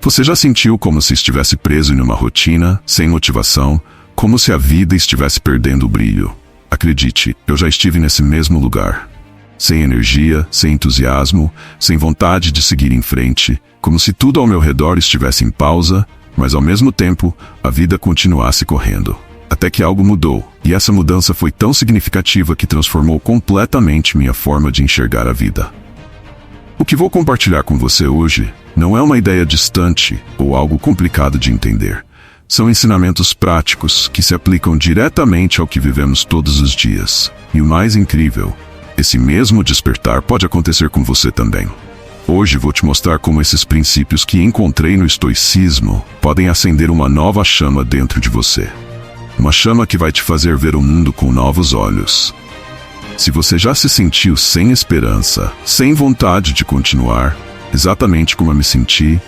Você já sentiu como se estivesse preso em uma rotina, sem motivação, como se a vida estivesse perdendo o brilho? Acredite, eu já estive nesse mesmo lugar. Sem energia, sem entusiasmo, sem vontade de seguir em frente, como se tudo ao meu redor estivesse em pausa, mas ao mesmo tempo, a vida continuasse correndo. Até que algo mudou, e essa mudança foi tão significativa que transformou completamente minha forma de enxergar a vida. O que vou compartilhar com você hoje não é uma ideia distante ou algo complicado de entender. São ensinamentos práticos que se aplicam diretamente ao que vivemos todos os dias. E o mais incrível, esse mesmo despertar pode acontecer com você também. Hoje vou te mostrar como esses princípios que encontrei no estoicismo podem acender uma nova chama dentro de você. Uma chama que vai te fazer ver o mundo com novos olhos. Se você já se sentiu sem esperança, sem vontade de continuar, exatamente como eu me senti,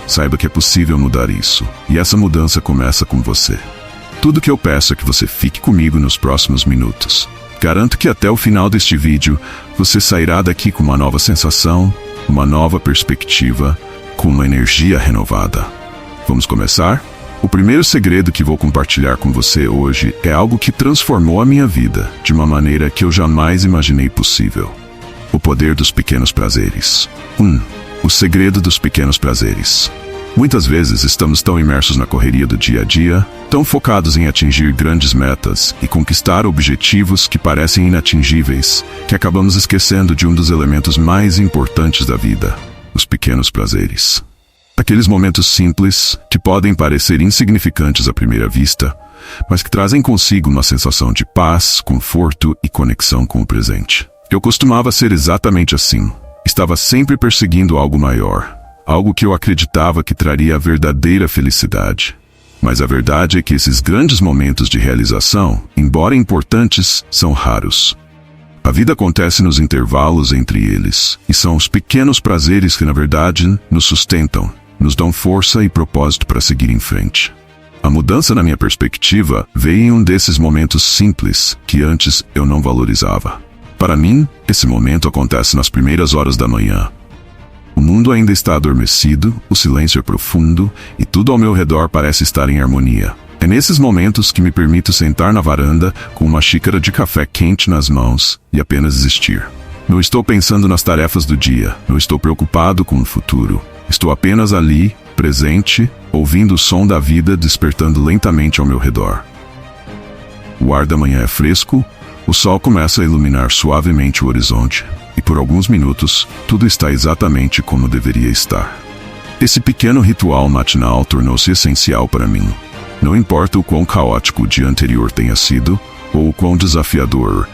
saiba que é possível mudar isso. E essa mudança começa com você. Tudo que eu peço é que você fique comigo nos próximos minutos. Garanto que até o final deste vídeo, você sairá daqui com uma nova sensação, uma nova perspectiva, com uma energia renovada. Vamos começar? O primeiro segredo que vou compartilhar com você hoje é algo que transformou a minha vida de uma maneira que eu jamais imaginei possível. O poder dos pequenos prazeres. 1. O segredo dos pequenos prazeres. Muitas vezes estamos tão imersos na correria do dia a dia, tão focados em atingir grandes metas e conquistar objetivos que parecem inatingíveis, que acabamos esquecendo de um dos elementos mais importantes da vida: os pequenos prazeres. Aqueles momentos simples, que podem parecer insignificantes à primeira vista, mas que trazem consigo uma sensação de paz, conforto e conexão com o presente. Eu costumava ser exatamente assim. Estava sempre perseguindo algo maior, algo que eu acreditava que traria a verdadeira felicidade. Mas a verdade é que esses grandes momentos de realização, embora importantes, são raros. A vida acontece nos intervalos entre eles, e são os pequenos prazeres que, na verdade, nos sustentam, nos dão força e propósito para seguir em frente. A mudança na minha perspectiva veio em um desses momentos simples que antes eu não valorizava. Para mim, esse momento acontece nas primeiras horas da manhã. O mundo ainda está adormecido, o silêncio é profundo e tudo ao meu redor parece estar em harmonia. É nesses momentos que me permito sentar na varanda com uma xícara de café quente nas mãos e apenas existir. Não estou pensando nas tarefas do dia, não estou preocupado com o futuro. Estou apenas ali, presente, ouvindo o som da vida despertando lentamente ao meu redor. O ar da manhã é fresco, o sol começa a iluminar suavemente o horizonte, e por alguns minutos, tudo está exatamente como deveria estar. Esse pequeno ritual matinal tornou-se essencial para mim. Não importa o quão caótico o dia anterior tenha sido, ou o quão desafiador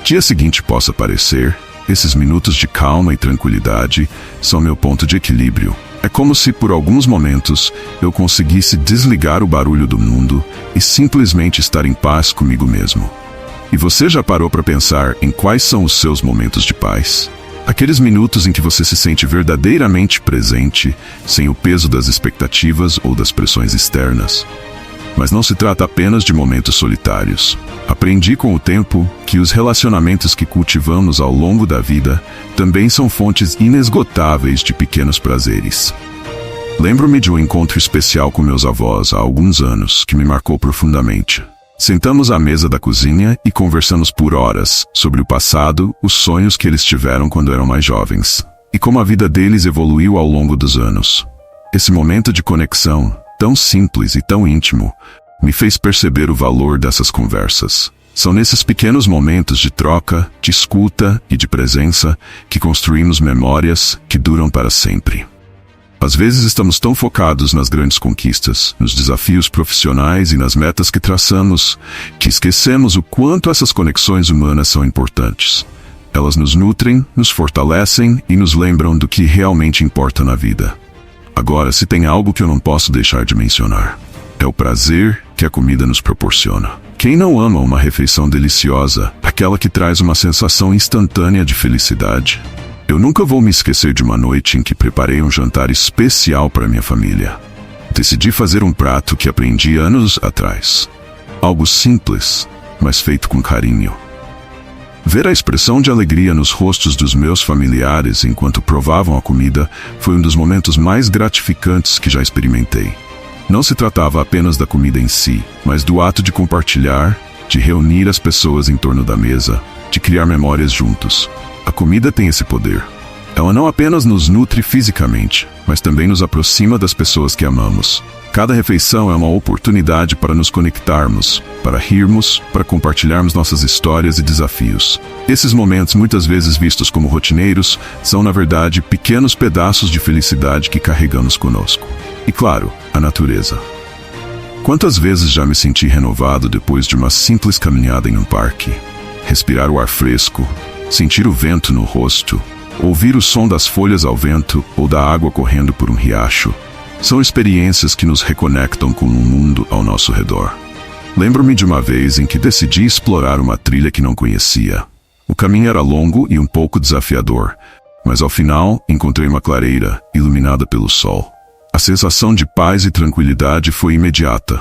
o dia seguinte possa parecer, esses minutos de calma e tranquilidade são meu ponto de equilíbrio. É como se, por alguns momentos, eu conseguisse desligar o barulho do mundo e simplesmente estar em paz comigo mesmo. E você já parou para pensar em quais são os seus momentos de paz? Aqueles minutos em que você se sente verdadeiramente presente, sem o peso das expectativas ou das pressões externas. Mas não se trata apenas de momentos solitários. Aprendi com o tempo que os relacionamentos que cultivamos ao longo da vida também são fontes inesgotáveis de pequenos prazeres. Lembro-me de um encontro especial com meus avós há alguns anos que me marcou profundamente. Sentamos à mesa da cozinha e conversamos por horas sobre o passado, os sonhos que eles tiveram quando eram mais jovens, e como a vida deles evoluiu ao longo dos anos. Esse momento de conexão, tão simples e tão íntimo, me fez perceber o valor dessas conversas. São nesses pequenos momentos de troca, de escuta e de presença que construímos memórias que duram para sempre. Às vezes estamos tão focados nas grandes conquistas, nos desafios profissionais e nas metas que traçamos, que esquecemos o quanto essas conexões humanas são importantes. Elas nos nutrem, nos fortalecem e nos lembram do que realmente importa na vida. Agora, se tem algo que eu não posso deixar de mencionar, é o prazer que a comida nos proporciona. Quem não ama uma refeição deliciosa, aquela que traz uma sensação instantânea de felicidade? Eu nunca vou me esquecer de uma noite em que preparei um jantar especial para minha família. Decidi fazer um prato que aprendi anos atrás. Algo simples, mas feito com carinho. Ver a expressão de alegria nos rostos dos meus familiares enquanto provavam a comida foi um dos momentos mais gratificantes que já experimentei. Não se tratava apenas da comida em si, mas do ato de compartilhar, de reunir as pessoas em torno da mesa, de criar memórias juntos. A comida tem esse poder. Ela não apenas nos nutre fisicamente, mas também nos aproxima das pessoas que amamos. Cada refeição é uma oportunidade para nos conectarmos, para rirmos, para compartilharmos nossas histórias e desafios. Esses momentos, muitas vezes vistos como rotineiros, são, na verdade, pequenos pedaços de felicidade que carregamos conosco. E claro, a natureza. Quantas vezes já me senti renovado depois de uma simples caminhada em um parque? Respirar o ar fresco, sentir o vento no rosto, ouvir o som das folhas ao vento ou da água correndo por um riacho. São experiências que nos reconectam com o mundo ao nosso redor. Lembro-me de uma vez em que decidi explorar uma trilha que não conhecia. O caminho era longo e um pouco desafiador, mas ao final encontrei uma clareira, iluminada pelo sol. A sensação de paz e tranquilidade foi imediata.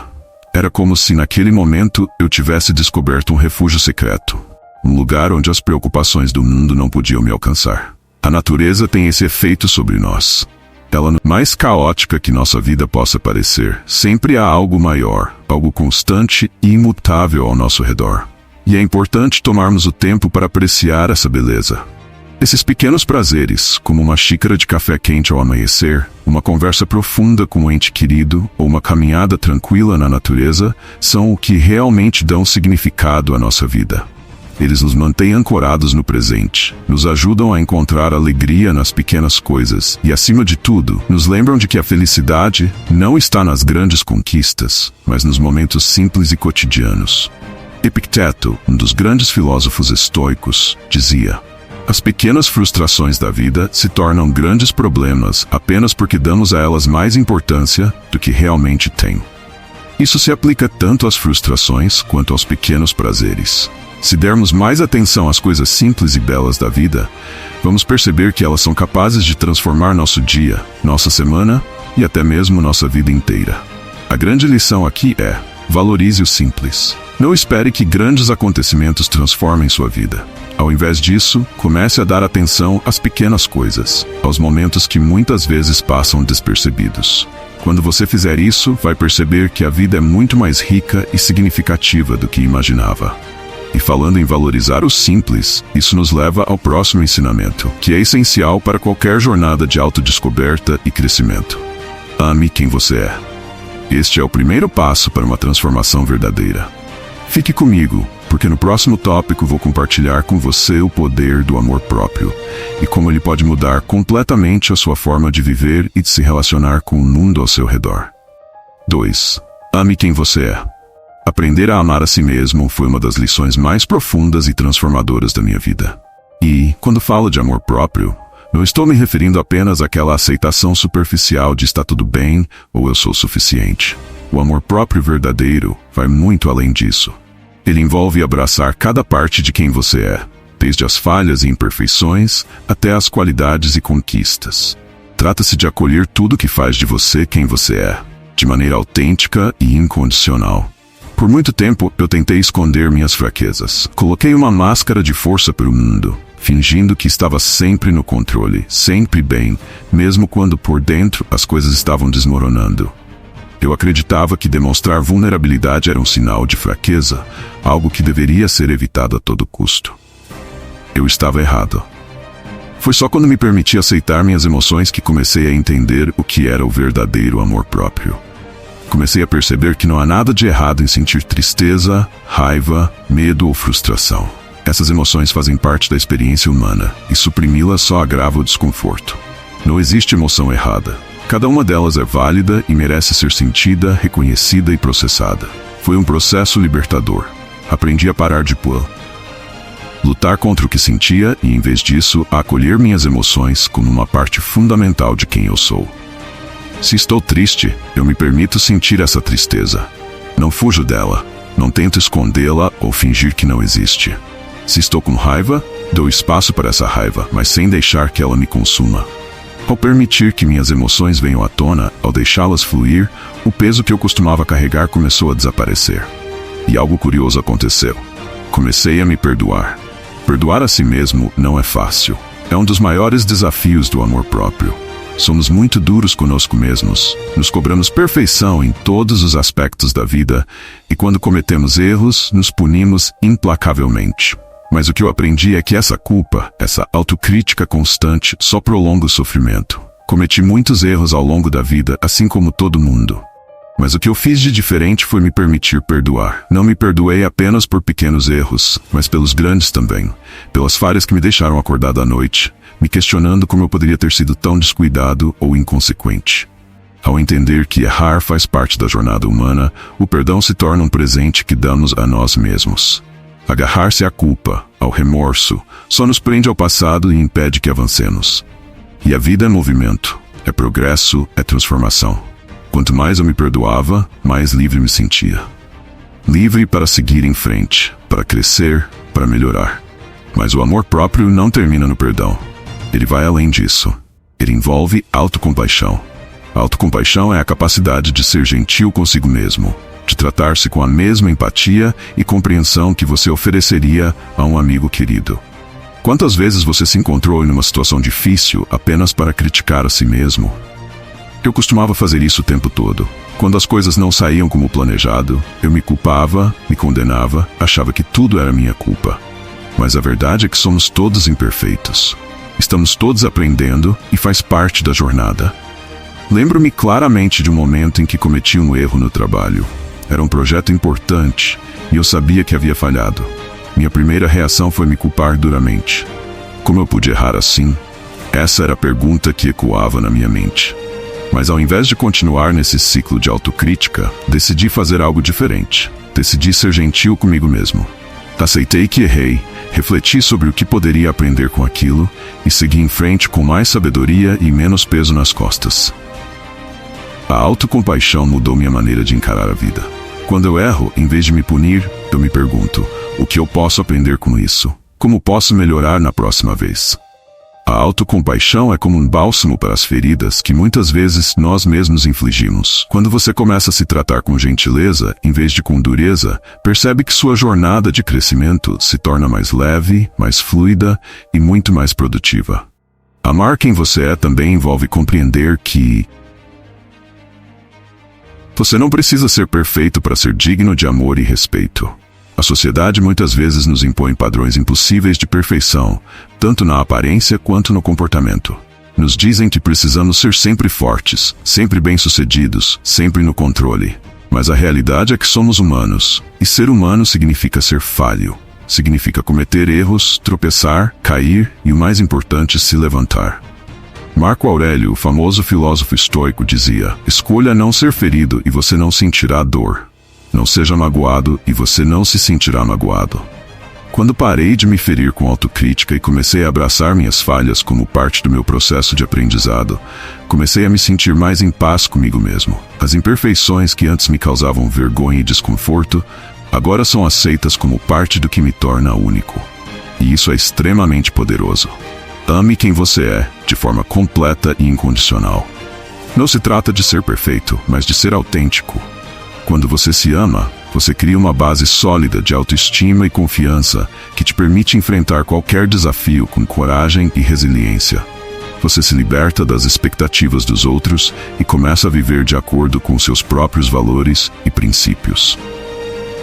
Era como se naquele momento eu tivesse descoberto um refúgio secreto. Um lugar onde as preocupações do mundo não podiam me alcançar. A natureza tem esse efeito sobre nós. Ela, mais caótica que nossa vida possa parecer, sempre há algo maior, algo constante e imutável ao nosso redor. E é importante tomarmos o tempo para apreciar essa beleza. Esses pequenos prazeres, como uma xícara de café quente ao amanhecer, uma conversa profunda com um ente querido ou uma caminhada tranquila na natureza, são o que realmente dão significado à nossa vida. Eles nos mantêm ancorados no presente, nos ajudam a encontrar alegria nas pequenas coisas e, acima de tudo, nos lembram de que a felicidade não está nas grandes conquistas, mas nos momentos simples e cotidianos. Epicteto, um dos grandes filósofos estoicos, dizia: as pequenas frustrações da vida se tornam grandes problemas apenas porque damos a elas mais importância do que realmente têm. Isso se aplica tanto às frustrações quanto aos pequenos prazeres. Se dermos mais atenção às coisas simples e belas da vida, vamos perceber que elas são capazes de transformar nosso dia, nossa semana e até mesmo nossa vida inteira. A grande lição aqui é: valorize o simples. Não espere que grandes acontecimentos transformem sua vida. Ao invés disso, comece a dar atenção às pequenas coisas, aos momentos que muitas vezes passam despercebidos. Quando você fizer isso, vai perceber que a vida é muito mais rica e significativa do que imaginava. E falando em valorizar o simples, isso nos leva ao próximo ensinamento, que é essencial para qualquer jornada de autodescoberta e crescimento. Ame quem você é. Este é o primeiro passo para uma transformação verdadeira. Fique comigo, porque no próximo tópico vou compartilhar com você o poder do amor próprio e como ele pode mudar completamente a sua forma de viver e de se relacionar com o mundo ao seu redor. 2. Ame quem você é. Aprender a amar a si mesmo foi uma das lições mais profundas e transformadoras da minha vida. E, quando falo de amor próprio, não estou me referindo apenas àquela aceitação superficial de está tudo bem ou eu sou suficiente. O amor próprio verdadeiro vai muito além disso. Ele envolve abraçar cada parte de quem você é, desde as falhas e imperfeições até as qualidades e conquistas. Trata-se de acolher tudo que faz de você quem você é, de maneira autêntica e incondicional. Por muito tempo, eu tentei esconder minhas fraquezas. Coloquei uma máscara de força para o mundo, fingindo que estava sempre no controle, sempre bem, mesmo quando por dentro as coisas estavam desmoronando. Eu acreditava que demonstrar vulnerabilidade era um sinal de fraqueza, algo que deveria ser evitado a todo custo. Eu estava errado. Foi só quando me permiti aceitar minhas emoções que comecei a entender o que era o verdadeiro amor próprio. Comecei a perceber que não há nada de errado em sentir tristeza, raiva, medo ou frustração. Essas emoções fazem parte da experiência humana, e suprimi-las só agrava o desconforto. Não existe emoção errada. Cada uma delas é válida e merece ser sentida, reconhecida e processada. Foi um processo libertador. Aprendi a parar de lutar contra o que sentia e, em vez disso, a acolher minhas emoções como uma parte fundamental de quem eu sou. Se estou triste, eu me permito sentir essa tristeza. Não fujo dela, não tento escondê-la ou fingir que não existe. Se estou com raiva, dou espaço para essa raiva, mas sem deixar que ela me consuma. Ao permitir que minhas emoções venham à tona, ao deixá-las fluir, o peso que eu costumava carregar começou a desaparecer. E algo curioso aconteceu. Comecei a me perdoar. Perdoar a si mesmo não é fácil. É um dos maiores desafios do amor próprio. Somos muito duros conosco mesmos. Nos cobramos perfeição em todos os aspectos da vida e quando cometemos erros, nos punimos implacavelmente. Mas o que eu aprendi é que essa culpa, essa autocrítica constante, só prolonga o sofrimento. Cometi muitos erros ao longo da vida, assim como todo mundo. Mas o que eu fiz de diferente foi me permitir perdoar. Não me perdoei apenas por pequenos erros, mas pelos grandes também. Pelas falhas que me deixaram acordado à noite, me questionando como eu poderia ter sido tão descuidado ou inconsequente. Ao entender que errar faz parte da jornada humana, o perdão se torna um presente que damos a nós mesmos. Agarrar-se à culpa, ao remorso, só nos prende ao passado e impede que avancemos. E a vida é movimento, é progresso, é transformação. Quanto mais eu me perdoava, mais livre me sentia. Livre para seguir em frente, para crescer, para melhorar. Mas o amor próprio não termina no perdão. Ele vai além disso. Ele envolve autocompaixão. A autocompaixão é a capacidade de ser gentil consigo mesmo, de tratar-se com a mesma empatia e compreensão que você ofereceria a um amigo querido. Quantas vezes você se encontrou em uma situação difícil apenas para criticar a si mesmo? Eu costumava fazer isso o tempo todo. Quando as coisas não saíam como planejado, eu me culpava, me condenava, achava que tudo era minha culpa. Mas a verdade é que somos todos imperfeitos. Estamos todos aprendendo e faz parte da jornada. Lembro-me claramente de um momento em que cometi um erro no trabalho. Era um projeto importante e eu sabia que havia falhado. Minha primeira reação foi me culpar duramente. Como eu pude errar assim? Essa era a pergunta que ecoava na minha mente. Mas ao invés de continuar nesse ciclo de autocrítica, decidi fazer algo diferente. Decidi ser gentil comigo mesmo. Aceitei que errei, refleti sobre o que poderia aprender com aquilo e segui em frente com mais sabedoria e menos peso nas costas. A autocompaixão mudou minha maneira de encarar a vida. Quando eu erro, em vez de me punir, eu me pergunto: o que eu posso aprender com isso? Como posso melhorar na próxima vez? A autocompaixão é como um bálsamo para as feridas que muitas vezes nós mesmos infligimos. Quando você começa a se tratar com gentileza, em vez de com dureza, percebe que sua jornada de crescimento se torna mais leve, mais fluida e muito mais produtiva. Amar quem você é também envolve compreender que você não precisa ser perfeito para ser digno de amor e respeito. A sociedade muitas vezes nos impõe padrões impossíveis de perfeição, tanto na aparência quanto no comportamento. Nos dizem que precisamos ser sempre fortes, sempre bem-sucedidos, sempre no controle. Mas a realidade é que somos humanos, e ser humano significa ser falho. Significa cometer erros, tropeçar, cair e, o mais importante, se levantar. Marco Aurélio, o famoso filósofo estoico, dizia: escolha não ser ferido e você não sentirá dor. Não seja magoado e você não se sentirá magoado. Quando parei de me ferir com autocrítica e comecei a abraçar minhas falhas como parte do meu processo de aprendizado, comecei a me sentir mais em paz comigo mesmo. As imperfeições que antes me causavam vergonha e desconforto, agora são aceitas como parte do que me torna único. E isso é extremamente poderoso. Ame quem você é, de forma completa e incondicional. Não se trata de ser perfeito, mas de ser autêntico. Quando você se ama, você cria uma base sólida de autoestima e confiança que te permite enfrentar qualquer desafio com coragem e resiliência. Você se liberta das expectativas dos outros e começa a viver de acordo com seus próprios valores e princípios.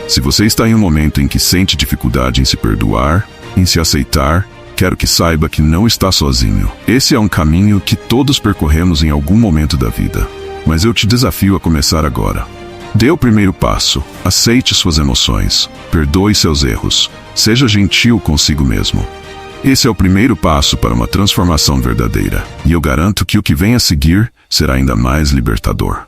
Se você está em um momento em que sente dificuldade em se perdoar, em se aceitar, quero que saiba que não está sozinho. Esse é um caminho que todos percorremos em algum momento da vida. Mas eu te desafio a começar agora. Dê o primeiro passo, aceite suas emoções, perdoe seus erros, seja gentil consigo mesmo. Esse é o primeiro passo para uma transformação verdadeira, e eu garanto que o que vem a seguir será ainda mais libertador.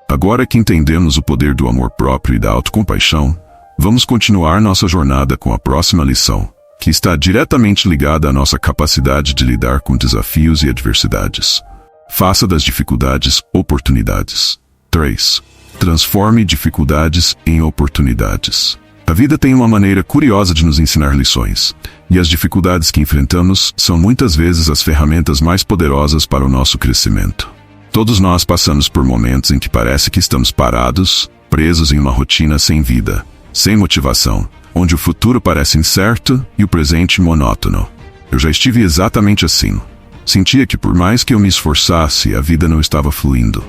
Agora que entendemos o poder do amor próprio e da autocompaixão, vamos continuar nossa jornada com a próxima lição, que está diretamente ligada à nossa capacidade de lidar com desafios e adversidades. Faça das dificuldades oportunidades. 3. Transforme dificuldades em oportunidades. A vida tem uma maneira curiosa de nos ensinar lições, e as dificuldades que enfrentamos são muitas vezes as ferramentas mais poderosas para o nosso crescimento. Todos nós passamos por momentos em que parece que estamos parados, presos em uma rotina sem vida, sem motivação, onde o futuro parece incerto e o presente monótono. Eu já estive exatamente assim. Sentia que por mais que eu me esforçasse, a vida não estava fluindo.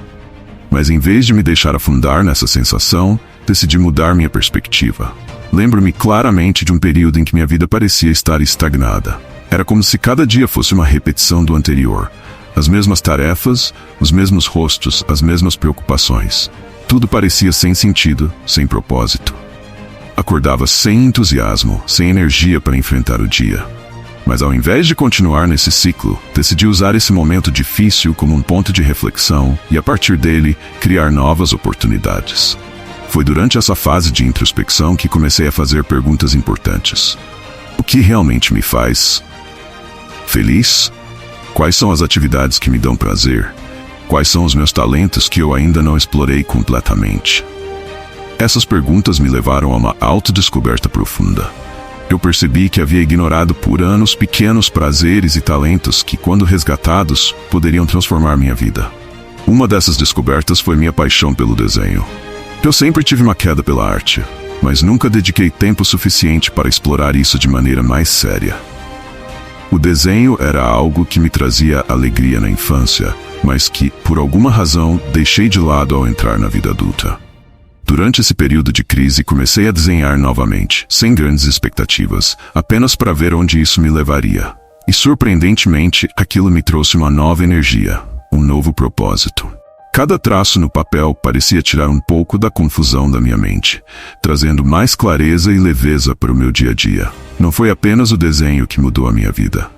Mas em vez de me deixar afundar nessa sensação, decidi mudar minha perspectiva. Lembro-me claramente de um período em que minha vida parecia estar estagnada. Era como se cada dia fosse uma repetição do anterior. As mesmas tarefas, os mesmos rostos, as mesmas preocupações. Tudo parecia sem sentido, sem propósito. Acordava sem entusiasmo, sem energia para enfrentar o dia. Mas ao invés de continuar nesse ciclo, decidi usar esse momento difícil como um ponto de reflexão e, a partir dele, criar novas oportunidades. Foi durante essa fase de introspecção que comecei a fazer perguntas importantes. O que realmente me faz feliz? Quais são as atividades que me dão prazer? Quais são os meus talentos que eu ainda não explorei completamente? Essas perguntas me levaram a uma autodescoberta profunda. Eu percebi que havia ignorado por anos pequenos prazeres e talentos que, quando resgatados, poderiam transformar minha vida. Uma dessas descobertas foi minha paixão pelo desenho. Eu sempre tive uma queda pela arte, mas nunca dediquei tempo suficiente para explorar isso de maneira mais séria. O desenho era algo que me trazia alegria na infância, mas que, por alguma razão, deixei de lado ao entrar na vida adulta. Durante esse período de crise, comecei a desenhar novamente, sem grandes expectativas, apenas para ver onde isso me levaria. E, surpreendentemente, aquilo me trouxe uma nova energia, um novo propósito. Cada traço no papel parecia tirar um pouco da confusão da minha mente, trazendo mais clareza e leveza para o meu dia a dia. Não foi apenas o desenho que mudou a minha vida.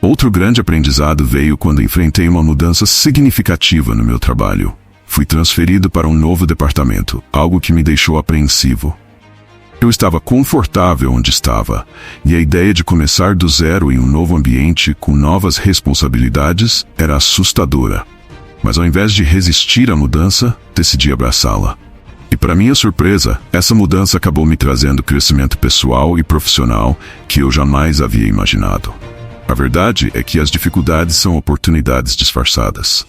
Outro grande aprendizado veio quando enfrentei uma mudança significativa no meu trabalho. Fui transferido para um novo departamento, algo que me deixou apreensivo. Eu estava confortável onde estava, e a ideia de começar do zero em um novo ambiente com novas responsabilidades era assustadora. Mas ao invés de resistir à mudança, decidi abraçá-la. E para minha surpresa, essa mudança acabou me trazendo crescimento pessoal e profissional que eu jamais havia imaginado. A verdade é que as dificuldades são oportunidades disfarçadas.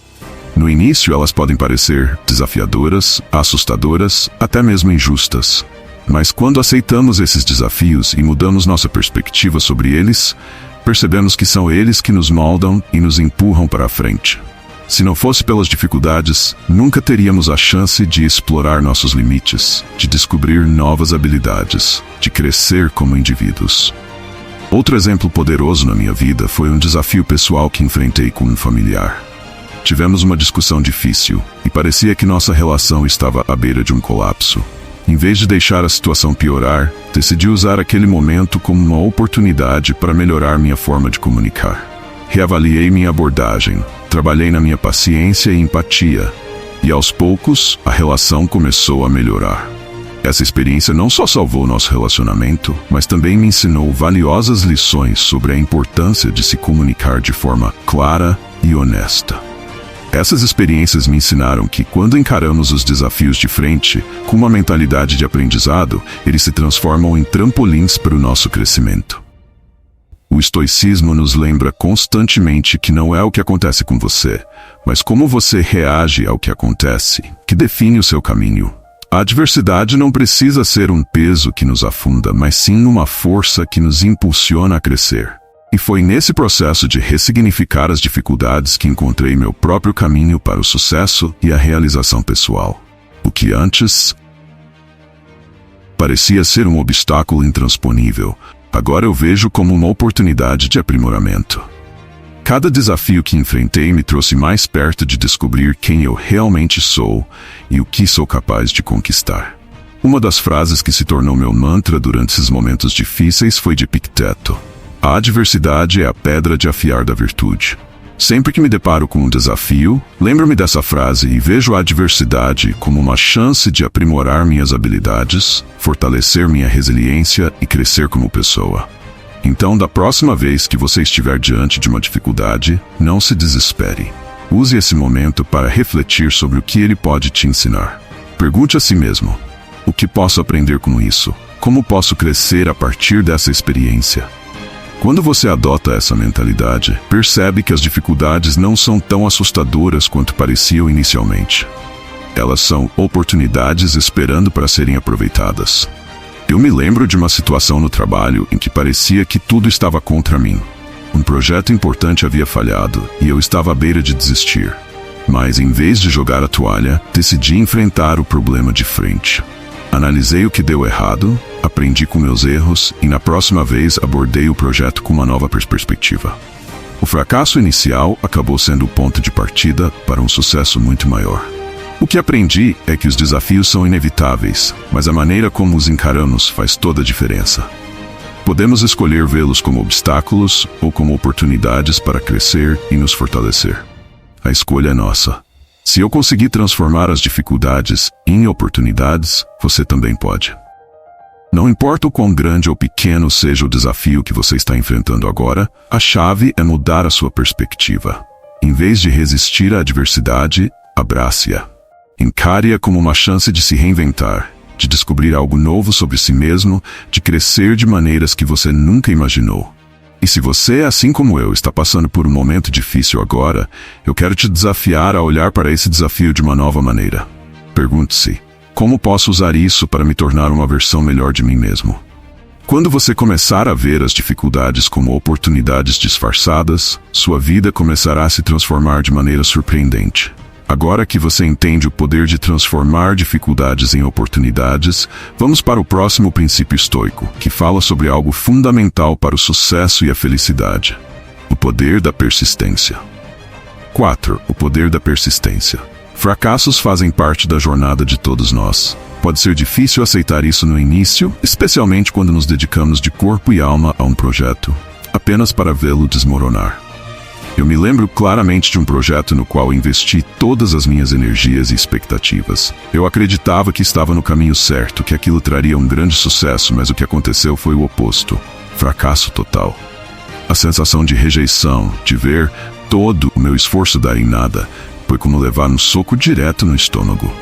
No início, elas podem parecer desafiadoras, assustadoras, até mesmo injustas. Mas quando aceitamos esses desafios e mudamos nossa perspectiva sobre eles, percebemos que são eles que nos moldam e nos empurram para a frente. Se não fosse pelas dificuldades, nunca teríamos a chance de explorar nossos limites, de descobrir novas habilidades, de crescer como indivíduos. Outro exemplo poderoso na minha vida foi um desafio pessoal que enfrentei com um familiar. Tivemos uma discussão difícil e parecia que nossa relação estava à beira de um colapso. Em vez de deixar a situação piorar, decidi usar aquele momento como uma oportunidade para melhorar minha forma de comunicar. Reavaliei minha abordagem, trabalhei na minha paciência e empatia, e aos poucos a relação começou a melhorar. Essa experiência não só salvou nosso relacionamento, mas também me ensinou valiosas lições sobre a importância de se comunicar de forma clara e honesta. Essas experiências me ensinaram que, quando encaramos os desafios de frente, com uma mentalidade de aprendizado, eles se transformam em trampolins para o nosso crescimento. O estoicismo nos lembra constantemente que não é o que acontece com você, mas como você reage ao que acontece, que define o seu caminho. A adversidade não precisa ser um peso que nos afunda, mas sim uma força que nos impulsiona a crescer. E foi nesse processo de ressignificar as dificuldades que encontrei meu próprio caminho para o sucesso e a realização pessoal. O que antes parecia ser um obstáculo intransponível, agora eu vejo como uma oportunidade de aprimoramento. Cada desafio que enfrentei me trouxe mais perto de descobrir quem eu realmente sou e o que sou capaz de conquistar. Uma das frases que se tornou meu mantra durante esses momentos difíceis foi de Epicteto: a adversidade é a pedra de afiar da virtude. Sempre que me deparo com um desafio, lembro-me dessa frase e vejo a adversidade como uma chance de aprimorar minhas habilidades, fortalecer minha resiliência e crescer como pessoa. Então, da próxima vez que você estiver diante de uma dificuldade, não se desespere. Use esse momento para refletir sobre o que ele pode te ensinar. Pergunte a si mesmo: o que posso aprender com isso? Como posso crescer a partir dessa experiência? Quando você adota essa mentalidade, percebe que as dificuldades não são tão assustadoras quanto pareciam inicialmente. Elas são oportunidades esperando para serem aproveitadas. Eu me lembro de uma situação no trabalho em que parecia que tudo estava contra mim. Um projeto importante havia falhado e eu estava à beira de desistir. Mas, em vez de jogar a toalha, decidi enfrentar o problema de frente. Analisei o que deu errado, aprendi com meus erros e, na próxima vez, abordei o projeto com uma nova perspectiva. O fracasso inicial acabou sendo o ponto de partida para um sucesso muito maior. O que aprendi é que os desafios são inevitáveis, mas a maneira como os encaramos faz toda a diferença. Podemos escolher vê-los como obstáculos ou como oportunidades para crescer e nos fortalecer. A escolha é nossa. Se eu conseguir transformar as dificuldades em oportunidades, você também pode. Não importa o quão grande ou pequeno seja o desafio que você está enfrentando agora, a chave é mudar a sua perspectiva. Em vez de resistir à adversidade, abrace-a. Encare-a como uma chance de se reinventar, de descobrir algo novo sobre si mesmo, de crescer de maneiras que você nunca imaginou. E se você, assim como eu, está passando por um momento difícil agora, eu quero te desafiar a olhar para esse desafio de uma nova maneira. Pergunte-se: como posso usar isso para me tornar uma versão melhor de mim mesmo? Quando você começar a ver as dificuldades como oportunidades disfarçadas, sua vida começará a se transformar de maneira surpreendente. Agora que você entende o poder de transformar dificuldades em oportunidades, vamos para o próximo princípio estoico, que fala sobre algo fundamental para o sucesso e a felicidade: o poder da persistência. 4. O poder da persistência. Fracassos fazem parte da jornada de todos nós. Pode ser difícil aceitar isso no início, especialmente quando nos dedicamos de corpo e alma a um projeto, apenas para vê-lo desmoronar. Eu me lembro claramente de um projeto no qual investi todas as minhas energias e expectativas. Eu acreditava que estava no caminho certo, que aquilo traria um grande sucesso, mas o que aconteceu foi o oposto: fracasso total. A sensação de rejeição, de ver todo o meu esforço dar em nada, foi como levar um soco direto no estômago.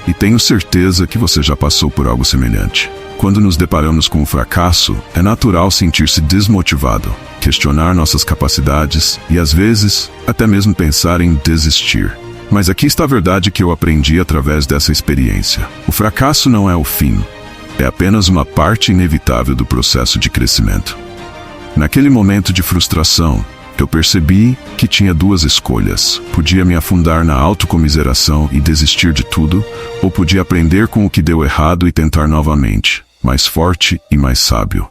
E tenho certeza que você já passou por algo semelhante. Quando nos deparamos com o fracasso, é natural sentir-se desmotivado, questionar nossas capacidades e, às vezes, até mesmo pensar em desistir. Mas aqui está a verdade que eu aprendi através dessa experiência. O fracasso não é o fim. É apenas uma parte inevitável do processo de crescimento. Naquele momento de frustração, eu percebi que tinha duas escolhas. Podia me afundar na autocomiseração e desistir de tudo, ou podia aprender com o que deu errado e tentar novamente, mais forte e mais sábio.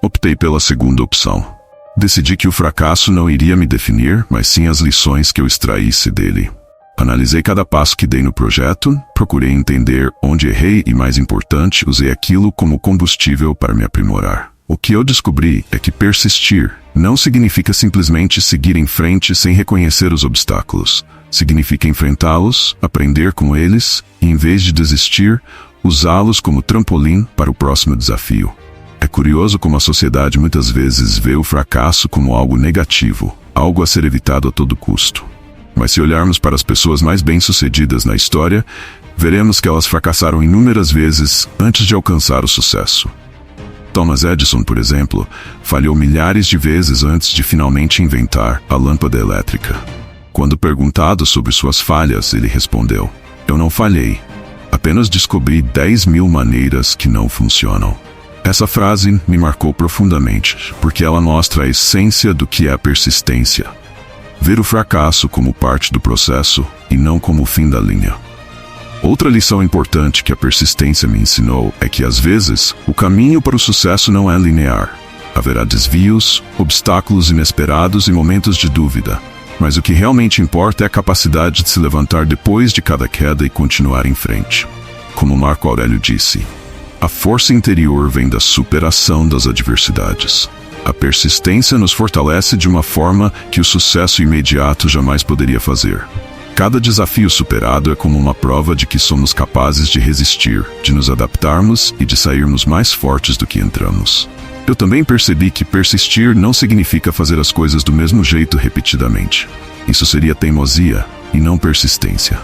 Optei pela segunda opção. Decidi que o fracasso não iria me definir, mas sim as lições que eu extraísse dele. Analisei cada passo que dei no projeto, procurei entender onde errei e, mais importante, usei aquilo como combustível para me aprimorar. O que eu descobri é que persistir não significa simplesmente seguir em frente sem reconhecer os obstáculos. Significa enfrentá-los, aprender com eles e, em vez de desistir, usá-los como trampolim para o próximo desafio. É curioso como a sociedade muitas vezes vê o fracasso como algo negativo, algo a ser evitado a todo custo. Mas se olharmos para as pessoas mais bem-sucedidas na história, veremos que elas fracassaram inúmeras vezes antes de alcançar o sucesso. Thomas Edison, por exemplo, falhou milhares de vezes antes de finalmente inventar a lâmpada elétrica. Quando perguntado sobre suas falhas, ele respondeu: "Eu não falhei, apenas descobri 10.000 maneiras que não funcionam." Essa frase me marcou profundamente, porque ela mostra a essência do que é a persistência. Ver o fracasso como parte do processo e não como o fim da linha. Outra lição importante que a persistência me ensinou é que, às vezes, o caminho para o sucesso não é linear. Haverá desvios, obstáculos inesperados e momentos de dúvida. Mas o que realmente importa é a capacidade de se levantar depois de cada queda e continuar em frente. Como Marco Aurélio disse, a força interior vem da superação das adversidades. A persistência nos fortalece de uma forma que o sucesso imediato jamais poderia fazer. Cada desafio superado é como uma prova de que somos capazes de resistir, de nos adaptarmos e de sairmos mais fortes do que entramos. Eu também percebi que persistir não significa fazer as coisas do mesmo jeito repetidamente. Isso seria teimosia e não persistência.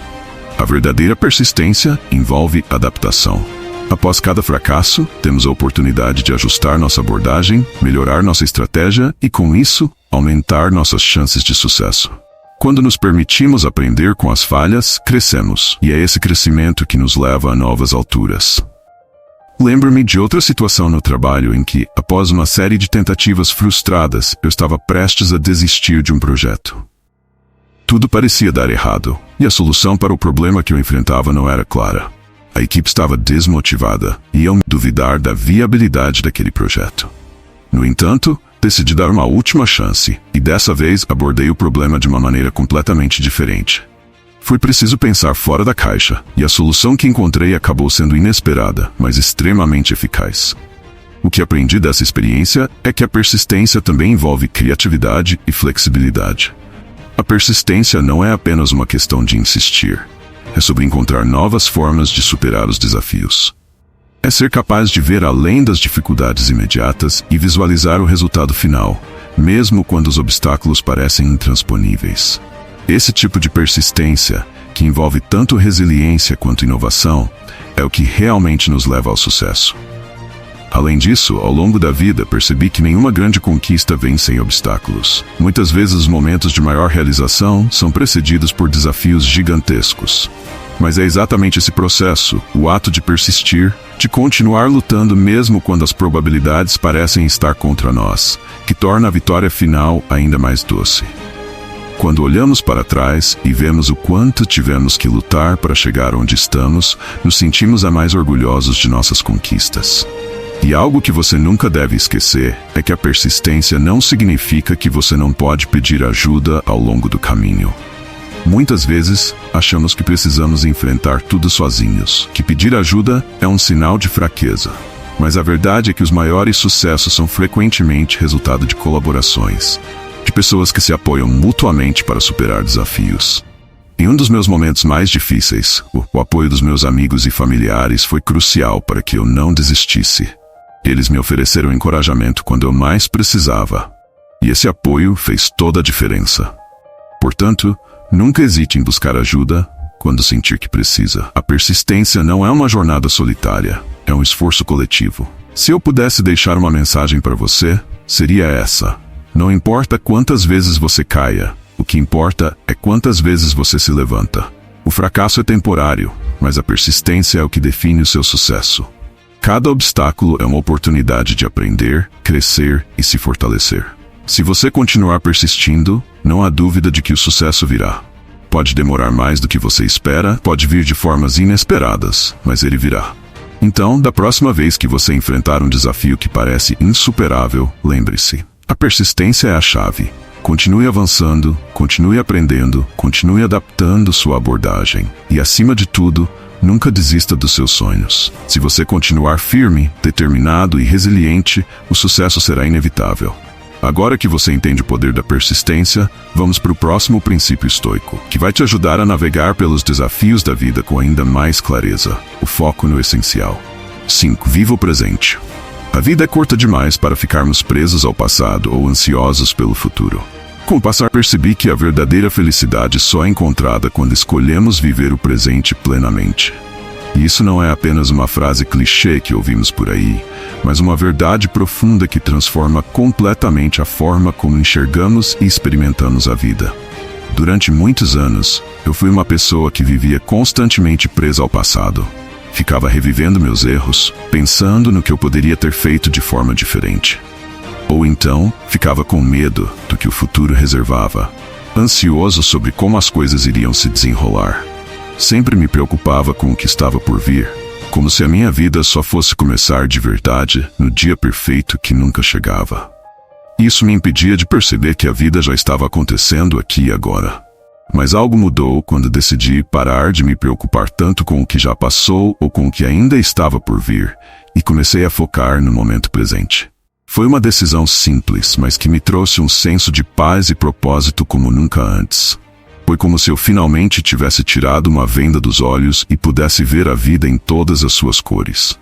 A verdadeira persistência envolve adaptação. Após cada fracasso, temos a oportunidade de ajustar nossa abordagem, melhorar nossa estratégia e, com isso, aumentar nossas chances de sucesso. Quando nos permitimos aprender com as falhas, crescemos, e é esse crescimento que nos leva a novas alturas. Lembro-me de outra situação no trabalho em que, após uma série de tentativas frustradas, eu estava prestes a desistir de um projeto. Tudo parecia dar errado, e a solução para o problema que eu enfrentava não era clara. A equipe estava desmotivada e iam duvidar da viabilidade daquele projeto. No entanto, decidi dar uma última chance, e dessa vez abordei o problema de uma maneira completamente diferente. Foi preciso pensar fora da caixa, e a solução que encontrei acabou sendo inesperada, mas extremamente eficaz. O que aprendi dessa experiência é que a persistência também envolve criatividade e flexibilidade. A persistência não é apenas uma questão de insistir. É sobre encontrar novas formas de superar os desafios. É ser capaz de ver além das dificuldades imediatas e visualizar o resultado final, mesmo quando os obstáculos parecem intransponíveis. Esse tipo de persistência, que envolve tanto resiliência quanto inovação, é o que realmente nos leva ao sucesso. Além disso, ao longo da vida percebi que nenhuma grande conquista vem sem obstáculos. Muitas vezes os momentos de maior realização são precedidos por desafios gigantescos. Mas é exatamente esse processo, o ato de persistir, de continuar lutando mesmo quando as probabilidades parecem estar contra nós, que torna a vitória final ainda mais doce. Quando olhamos para trás e vemos o quanto tivemos que lutar para chegar onde estamos, nos sentimos mais orgulhosos de nossas conquistas. E algo que você nunca deve esquecer é que a persistência não significa que você não pode pedir ajuda ao longo do caminho. Muitas vezes, achamos que precisamos enfrentar tudo sozinhos, que pedir ajuda é um sinal de fraqueza. Mas a verdade é que os maiores sucessos são frequentemente resultado de colaborações, de pessoas que se apoiam mutuamente para superar desafios. Em um dos meus momentos mais difíceis, o apoio dos meus amigos e familiares foi crucial para que eu não desistisse. Eles me ofereceram encorajamento quando eu mais precisava, e esse apoio fez toda a diferença. Portanto, nunca hesite em buscar ajuda quando sentir que precisa. A persistência não é uma jornada solitária, é um esforço coletivo. Se eu pudesse deixar uma mensagem para você, seria essa: não importa quantas vezes você caia, o que importa é quantas vezes você se levanta. O fracasso é temporário, mas a persistência é o que define o seu sucesso. Cada obstáculo é uma oportunidade de aprender, crescer e se fortalecer. Se você continuar persistindo, não há dúvida de que o sucesso virá. Pode demorar mais do que você espera, pode vir de formas inesperadas, mas ele virá. Então, da próxima vez que você enfrentar um desafio que parece insuperável, lembre-se: a persistência é a chave. Continue avançando, continue aprendendo, continue adaptando sua abordagem. E, acima de tudo, nunca desista dos seus sonhos. Se você continuar firme, determinado e resiliente, o sucesso será inevitável. Agora que você entende o poder da persistência, vamos para o próximo princípio estoico, que vai te ajudar a navegar pelos desafios da vida com ainda mais clareza: o foco no essencial. 5. Viva o presente. A vida é curta demais para ficarmos presos ao passado ou ansiosos pelo futuro. Com o passar, percebi que a verdadeira felicidade só é encontrada quando escolhemos viver o presente plenamente. E isso não é apenas uma frase clichê que ouvimos por aí, mas uma verdade profunda que transforma completamente a forma como enxergamos e experimentamos a vida. Durante muitos anos, eu fui uma pessoa que vivia constantemente presa ao passado. Ficava revivendo meus erros, pensando no que eu poderia ter feito de forma diferente. Ou então, ficava com medo do que o futuro reservava, ansioso sobre como as coisas iriam se desenrolar. Sempre me preocupava com o que estava por vir, como se a minha vida só fosse começar de verdade no dia perfeito que nunca chegava. Isso me impedia de perceber que a vida já estava acontecendo aqui e agora. Mas algo mudou quando decidi parar de me preocupar tanto com o que já passou ou com o que ainda estava por vir, e comecei a focar no momento presente. Foi uma decisão simples, mas que me trouxe um senso de paz e propósito como nunca antes. Foi como se eu finalmente tivesse tirado uma venda dos olhos e pudesse ver a vida em todas as suas cores.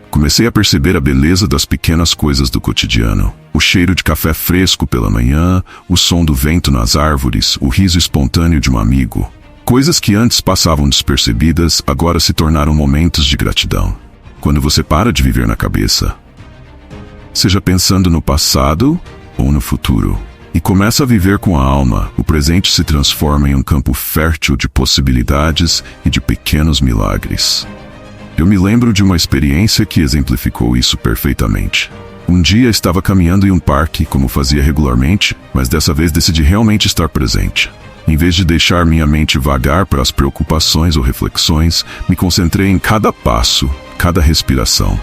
Comecei a perceber a beleza das pequenas coisas do cotidiano. O cheiro de café fresco pela manhã, o som do vento nas árvores, o riso espontâneo de um amigo. Coisas que antes passavam despercebidas, agora se tornaram momentos de gratidão. Quando você para de viver na cabeça, seja pensando no passado ou no futuro, e começa a viver com a alma, o presente se transforma em um campo fértil de possibilidades e de pequenos milagres. Eu me lembro de uma experiência que exemplificou isso perfeitamente. Um dia estava caminhando em um parque, como fazia regularmente, mas dessa vez decidi realmente estar presente. Em vez de deixar minha mente vagar para as preocupações ou reflexões, me concentrei em cada passo, cada respiração.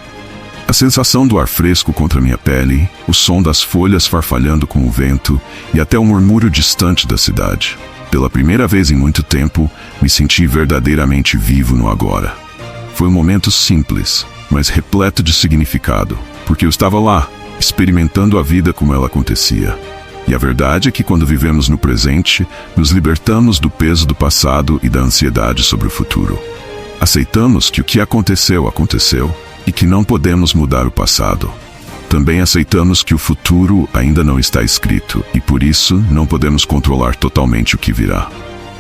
A sensação do ar fresco contra minha pele, o som das folhas farfalhando com o vento e até o murmúrio distante da cidade. Pela primeira vez em muito tempo, me senti verdadeiramente vivo no agora. Foi um momento simples, mas repleto de significado, porque eu estava lá, experimentando a vida como ela acontecia. E a verdade é que quando vivemos no presente, nos libertamos do peso do passado e da ansiedade sobre o futuro. Aceitamos que o que aconteceu, aconteceu, e que não podemos mudar o passado. Também aceitamos que o futuro ainda não está escrito, e por isso não podemos controlar totalmente o que virá.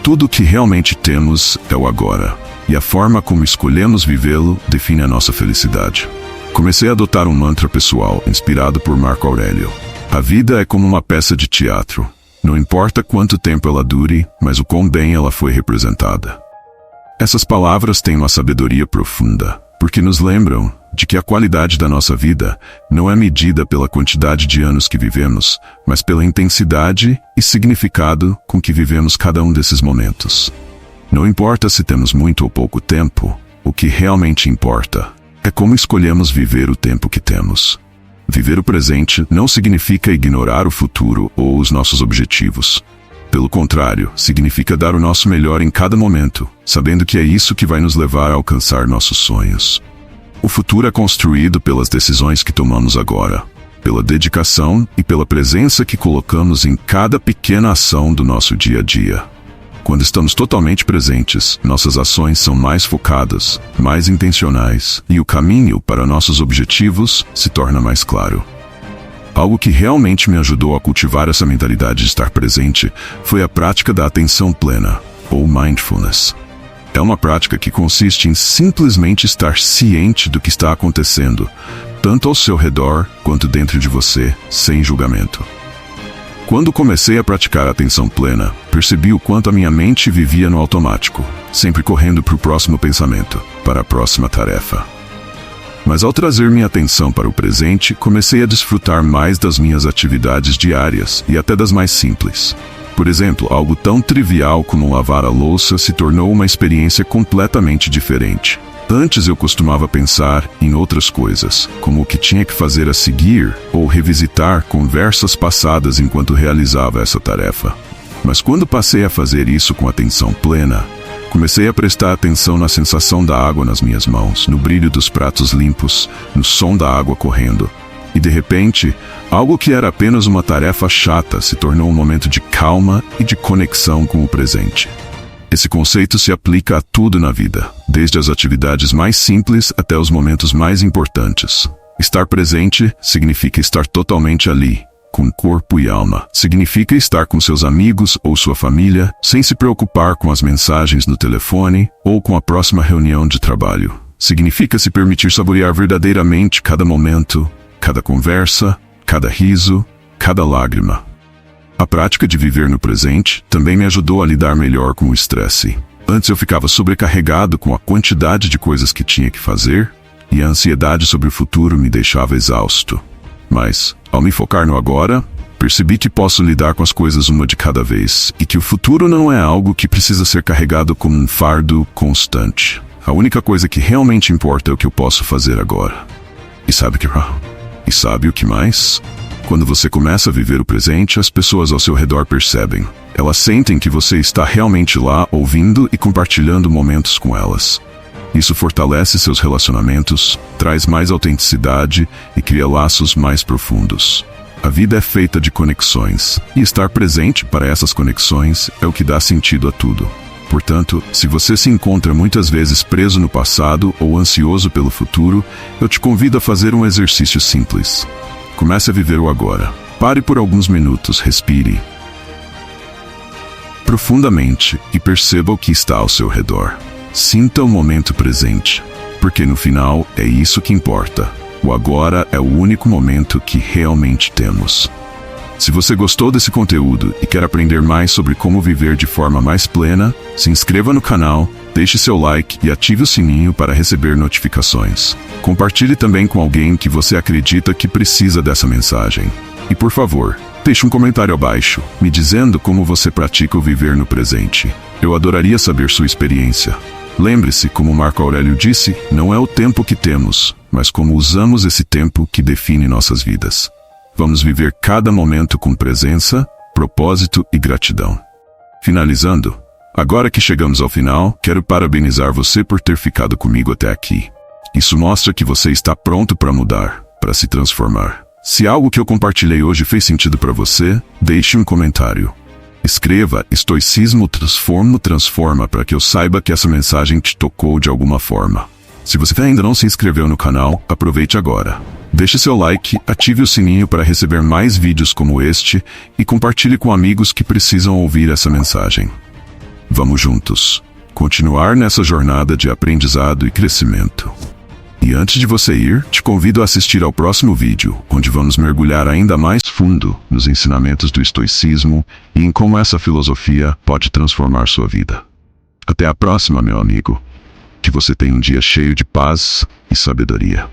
Tudo o que realmente temos é o agora, e a forma como escolhemos vivê-lo define a nossa felicidade. Comecei a adotar um mantra pessoal, inspirado por Marco Aurélio. A vida é como uma peça de teatro. Não importa quanto tempo ela dure, mas o quão bem ela foi representada. Essas palavras têm uma sabedoria profunda, porque nos lembram de que a qualidade da nossa vida não é medida pela quantidade de anos que vivemos, mas pela intensidade e significado com que vivemos cada um desses momentos. Não importa se temos muito ou pouco tempo, o que realmente importa é como escolhemos viver o tempo que temos. Viver o presente não significa ignorar o futuro ou os nossos objetivos. Pelo contrário, significa dar o nosso melhor em cada momento, sabendo que é isso que vai nos levar a alcançar nossos sonhos. O futuro é construído pelas decisões que tomamos agora, pela dedicação e pela presença que colocamos em cada pequena ação do nosso dia a dia. Quando estamos totalmente presentes, nossas ações são mais focadas, mais intencionais, e o caminho para nossos objetivos se torna mais claro. Algo que realmente me ajudou a cultivar essa mentalidade de estar presente foi a prática da atenção plena, ou mindfulness. É uma prática que consiste em simplesmente estar ciente do que está acontecendo, tanto ao seu redor quanto dentro de você, sem julgamento. Quando comecei a praticar a atenção plena, percebi o quanto a minha mente vivia no automático, sempre correndo para o próximo pensamento, para a próxima tarefa. Mas ao trazer minha atenção para o presente, comecei a desfrutar mais das minhas atividades diárias e até das mais simples. Por exemplo, algo tão trivial como lavar a louça se tornou uma experiência completamente diferente. Antes eu costumava pensar em outras coisas, como o que tinha que fazer a seguir ou revisitar conversas passadas enquanto realizava essa tarefa. Mas quando passei a fazer isso com atenção plena, comecei a prestar atenção na sensação da água nas minhas mãos, no brilho dos pratos limpos, no som da água correndo. E de repente, algo que era apenas uma tarefa chata se tornou um momento de calma e de conexão com o presente. Esse conceito se aplica a tudo na vida, desde as atividades mais simples até os momentos mais importantes. Estar presente significa estar totalmente ali, com corpo e alma. Significa estar com seus amigos ou sua família, sem se preocupar com as mensagens no telefone ou com a próxima reunião de trabalho. Significa se permitir saborear verdadeiramente cada momento, cada conversa, cada riso, cada lágrima. A prática de viver no presente também me ajudou a lidar melhor com o estresse. Antes eu ficava sobrecarregado com a quantidade de coisas que tinha que fazer, e a ansiedade sobre o futuro me deixava exausto. Mas, ao me focar no agora, percebi que posso lidar com as coisas uma de cada vez, e que o futuro não é algo que precisa ser carregado como um fardo constante. A única coisa que realmente importa é o que eu posso fazer agora. E sabe o que mais? Quando você começa a viver o presente, as pessoas ao seu redor percebem. Elas sentem que você está realmente lá, ouvindo e compartilhando momentos com elas. Isso fortalece seus relacionamentos, traz mais autenticidade e cria laços mais profundos. A vida é feita de conexões, e estar presente para essas conexões é o que dá sentido a tudo. Portanto, se você se encontra muitas vezes preso no passado ou ansioso pelo futuro, eu te convido a fazer um exercício simples. Comece a viver o agora. Pare por alguns minutos, respire profundamente e perceba o que está ao seu redor. Sinta o momento presente, porque no final é isso que importa. O agora é o único momento que realmente temos. Se você gostou desse conteúdo e quer aprender mais sobre como viver de forma mais plena, se inscreva no canal, Deixe seu like e ative o sininho para receber notificações. Compartilhe também com alguém que você acredita que precisa dessa mensagem. E por favor, deixe um comentário abaixo, me dizendo como você pratica o viver no presente. Eu adoraria saber sua experiência. Lembre-se, como Marco Aurélio disse, não é o tempo que temos, mas como usamos esse tempo que define nossas vidas. Vamos viver cada momento com presença, propósito e gratidão. Finalizando, agora que chegamos ao final, quero parabenizar você por ter ficado comigo até aqui. Isso mostra que você está pronto para mudar, para se transformar. Se algo que eu compartilhei hoje fez sentido para você, deixe um comentário. Escreva "Estoicismo transforma" para que eu saiba que essa mensagem te tocou de alguma forma. Se você ainda não se inscreveu no canal, aproveite agora. Deixe seu like, ative o sininho para receber mais vídeos como este e compartilhe com amigos que precisam ouvir essa mensagem. Vamos juntos continuar nessa jornada de aprendizado e crescimento. E antes de você ir, te convido a assistir ao próximo vídeo, onde vamos mergulhar ainda mais fundo nos ensinamentos do estoicismo e em como essa filosofia pode transformar sua vida. Até a próxima, meu amigo. Que você tenha um dia cheio de paz e sabedoria.